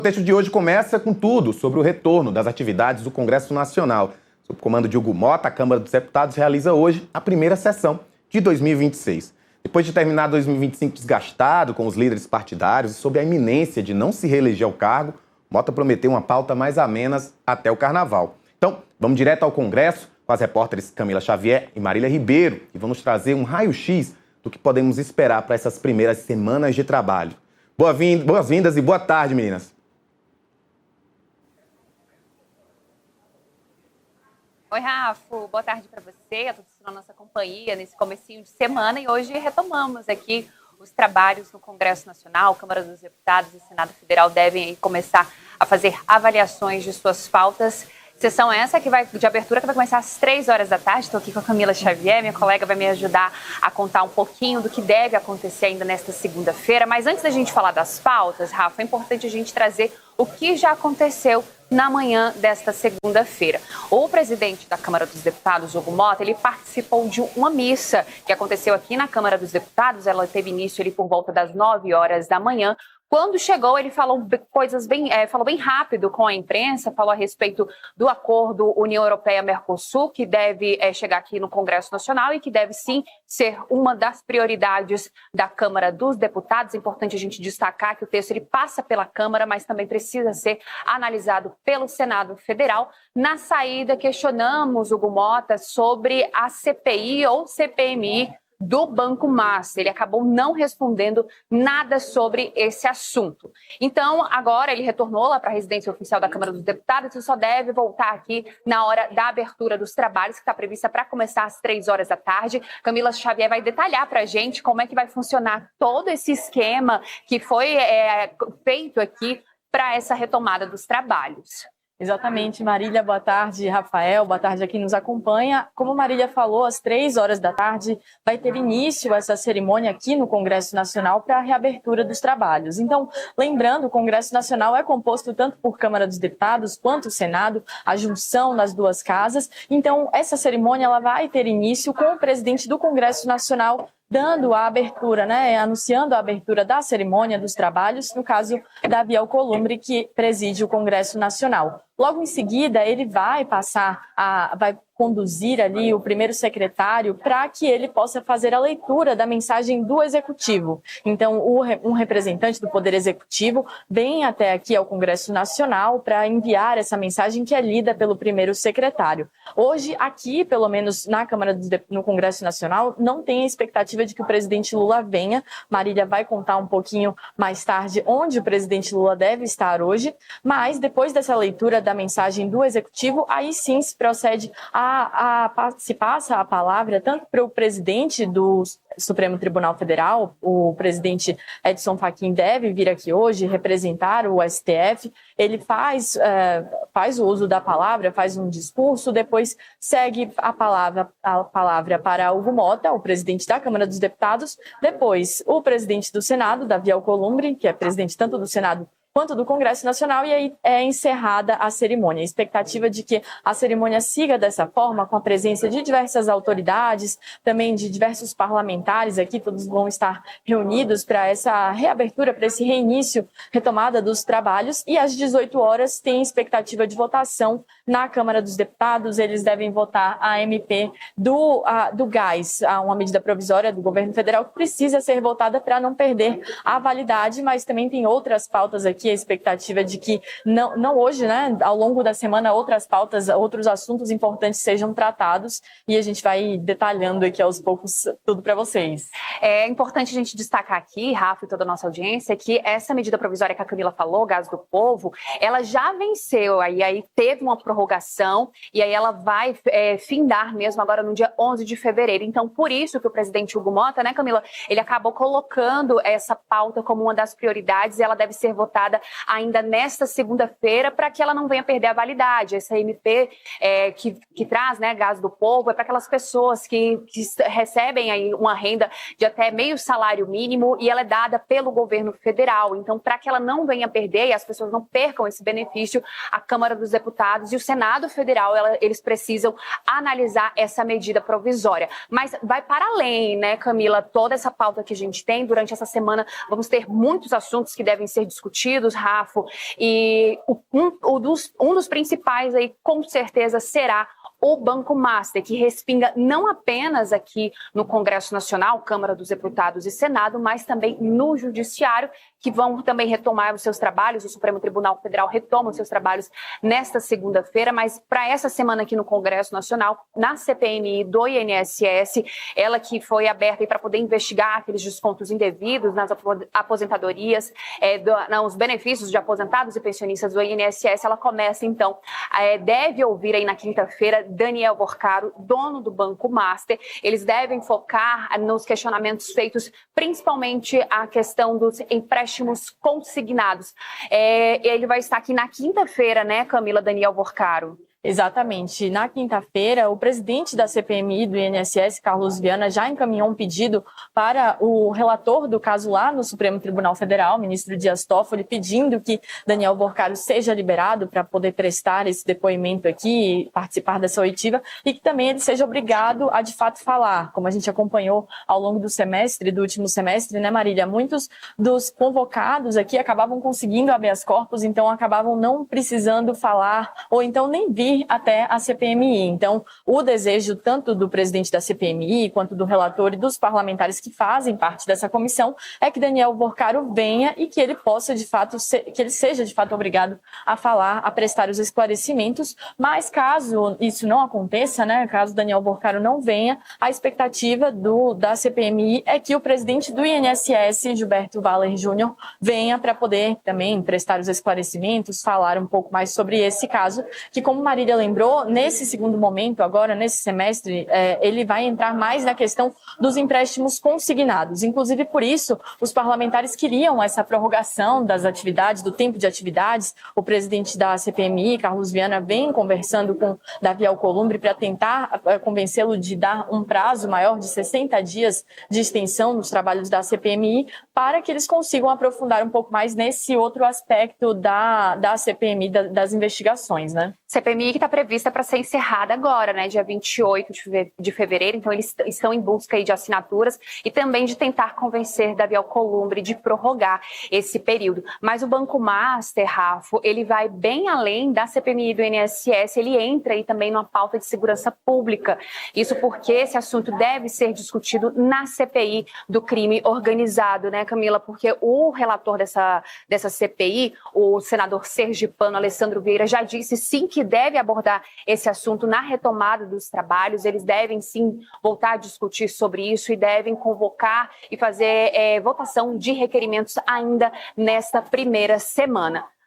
O texto de hoje começa com tudo sobre o retorno das atividades do Congresso Nacional. Sob o comando de Hugo Mota, a Câmara dos Deputados realiza hoje a primeira sessão de 2026. Depois de terminar 2025 desgastado com os líderes partidários e sob a iminência de não se reeleger ao cargo, Mota prometeu uma pauta mais amena até o Carnaval. Então, vamos direto ao Congresso com as repórteres Camila Xavier e Marília Ribeiro, que vão nos trazer um raio-x do que podemos esperar para essas primeiras semanas de trabalho. Boas-vindas e boa tarde, meninas. Oi, Rafa, boa tarde para você, a todos na nossa companhia nesse comecinho de semana, e hoje retomamos aqui os trabalhos no Congresso Nacional. Câmara dos Deputados e Senado Federal devem começar a fazer avaliações de suas pautas. Sessão essa de abertura que vai começar às 3 horas da tarde. Estou aqui com a Camila Xavier, minha colega vai me ajudar a contar um pouquinho do que deve acontecer ainda nesta segunda-feira. Mas antes da gente falar das pautas, Rafa, é importante a gente trazer o que já aconteceu na manhã desta segunda-feira. O presidente da Câmara dos Deputados, Hugo Mota, ele participou de uma missa que aconteceu aqui na Câmara dos Deputados. Ela teve início ali por volta das 9 horas da manhã. Quando chegou, ele falou falou bem rápido com a imprensa, falou a respeito do acordo União Europeia-Mercosul, que deve chegar aqui no Congresso Nacional e que deve sim ser uma das prioridades da Câmara dos Deputados. É importante a gente destacar que o texto ele passa pela Câmara, mas também precisa ser analisado pelo Senado Federal. Na saída, questionamos Hugo Mota sobre a CPI ou CPMI do Banco Master. Ele acabou não respondendo nada sobre esse assunto. Então, agora ele retornou lá para a residência oficial da Câmara dos Deputados e só deve voltar aqui na hora da abertura dos trabalhos, que está prevista para começar às 3 horas da tarde. Camila Xavier vai detalhar para a gente como é que vai funcionar todo esse esquema que foi feito aqui para essa retomada dos trabalhos. Exatamente, Marília, boa tarde, Rafael, boa tarde a quem nos acompanha. Como Marília falou, às 3 horas da tarde vai ter início essa cerimônia aqui no Congresso Nacional para a reabertura dos trabalhos. Então, lembrando, o Congresso Nacional é composto tanto por Câmara dos Deputados quanto o Senado, a junção das duas casas. Então, essa cerimônia ela vai ter início com o presidente do Congresso Nacional dando a abertura, anunciando a abertura da cerimônia dos trabalhos, no caso, Davi Alcolumbre, que preside o Congresso Nacional. Logo em seguida, ele vai vai conduzir ali o primeiro secretário para que ele possa fazer a leitura da mensagem do Executivo. Então, um representante do Poder Executivo vem até aqui ao Congresso Nacional para enviar essa mensagem que é lida pelo primeiro secretário. Hoje, aqui, pelo menos na no Congresso Nacional, não tem a expectativa de que o presidente Lula venha. Marília vai contar um pouquinho mais tarde onde o presidente Lula deve estar hoje, mas depois dessa leitura da mensagem do Executivo, aí sim se procede se passa a palavra tanto para o presidente do Supremo Tribunal Federal, o presidente Edson Fachin deve vir aqui hoje representar o STF. Ele faz o uso da palavra, faz um discurso, depois segue a palavra para Hugo Mota, o presidente da Câmara dos Deputados, depois o presidente do Senado, Davi Alcolumbre, que é presidente tanto do Senado quanto do Congresso Nacional, e aí é encerrada a cerimônia. A expectativa de que a cerimônia siga dessa forma, com a presença de diversas autoridades, também de diversos parlamentares aqui, todos vão estar reunidos para essa reabertura, para esse reinício, retomada dos trabalhos, e às 18 horas tem expectativa de votação na Câmara dos Deputados. Eles devem votar a MP do gás, uma medida provisória do governo federal que precisa ser votada para não perder a validade, mas também tem outras pautas aqui, a expectativa de que não hoje, ao longo da semana, outras pautas, outros assuntos importantes sejam tratados, e a gente vai detalhando aqui aos poucos tudo para vocês. É importante a gente destacar aqui, Rafa e toda a nossa audiência, que essa medida provisória que a Camila falou, Gás do Povo, ela já venceu, aí teve uma prorrogação, e aí ela vai findar mesmo agora no dia 11 de fevereiro. Então, por isso que o presidente Hugo Mota, Camila, ele acabou colocando essa pauta como uma das prioridades, e ela deve ser votada ainda nesta segunda-feira, para que ela não venha perder a validade. Essa MP que traz, Gás do Povo, é para aquelas pessoas que recebem aí uma renda de até meio salário mínimo, e ela é dada pelo governo federal. Então, para que ela não venha perder e as pessoas não percam esse benefício, a Câmara dos Deputados e o Senado Federal, eles precisam analisar essa medida provisória. Mas vai para além, Camila, toda essa pauta que a gente tem durante essa semana. Vamos ter muitos assuntos que devem ser discutidos. investidos, Rafa, e um dos principais aí, com certeza, será o Banco Master, que respinga não apenas aqui no Congresso Nacional, Câmara dos Deputados e Senado, mas também no Judiciário, que vão também retomar os seus trabalhos. O Supremo Tribunal Federal retoma os seus trabalhos nesta segunda-feira, mas para essa semana aqui no Congresso Nacional, na CPMI do INSS, ela que foi aberta para poder investigar aqueles descontos indevidos nas aposentadorias, os benefícios de aposentados e pensionistas do INSS, ela começa então, deve ouvir aí na quinta-feira Daniel Porcaro, dono do Banco Master. Eles devem focar nos questionamentos feitos, principalmente a questão dos empréstimos consignados. Ele vai estar aqui na quinta-feira, né, Camila, Daniel Porcaro? Exatamente. Na quinta-feira, o presidente da CPMI do INSS, Carlos Viana, já encaminhou um pedido para o relator do caso lá no Supremo Tribunal Federal, ministro Dias Toffoli, pedindo que Daniel Porcaro seja liberado para poder prestar esse depoimento aqui e participar dessa oitiva, e que também ele seja obrigado a, de fato, falar. Como a gente acompanhou ao longo do último semestre, né, Marília? Muitos dos convocados aqui acabavam conseguindo habeas corpus, então acabavam não precisando falar, ou então nem vir até a CPMI. Então, o desejo tanto do presidente da CPMI quanto do relator e dos parlamentares que fazem parte dessa comissão é que Daniel Porcaro venha e que ele possa, de fato, que ele seja, de fato, obrigado a falar, a prestar os esclarecimentos. Mas caso isso não aconteça, né, caso Daniel Porcaro não venha, a expectativa da CPMI é que o presidente do INSS, Gilberto Valer Júnior, venha para poder também prestar os esclarecimentos, falar um pouco mais sobre esse caso, que, como Marília lembrou, nesse segundo momento, agora nesse semestre, ele vai entrar mais na questão dos empréstimos consignados. Inclusive, por isso, os parlamentares queriam essa prorrogação das atividades, do tempo de atividades. O presidente da CPMI, Carlos Viana, vem conversando com Davi Alcolumbre para tentar convencê-lo de dar um prazo maior de 60 dias de extensão nos trabalhos da CPMI, para que eles consigam aprofundar um pouco mais nesse outro aspecto da CPMI, das investigações, né? CPMI que está prevista para ser encerrada agora, né, dia 28 de fevereiro, então eles estão em busca aí de assinaturas e também de tentar convencer Davi Alcolumbre de prorrogar esse período. Mas o Banco Master, Rafa, ele vai bem além da CPMI do INSS, ele entra aí também numa pauta de segurança pública. Isso porque esse assunto deve ser discutido na CPI do crime organizado, né, Camila? Porque o relator dessa CPI, o senador sergipano Alessandro Vieira, já disse sim que deve abordar esse assunto na retomada dos trabalhos. Eles devem sim voltar a discutir sobre isso e devem convocar e fazer votação de requerimentos ainda nesta primeira semana.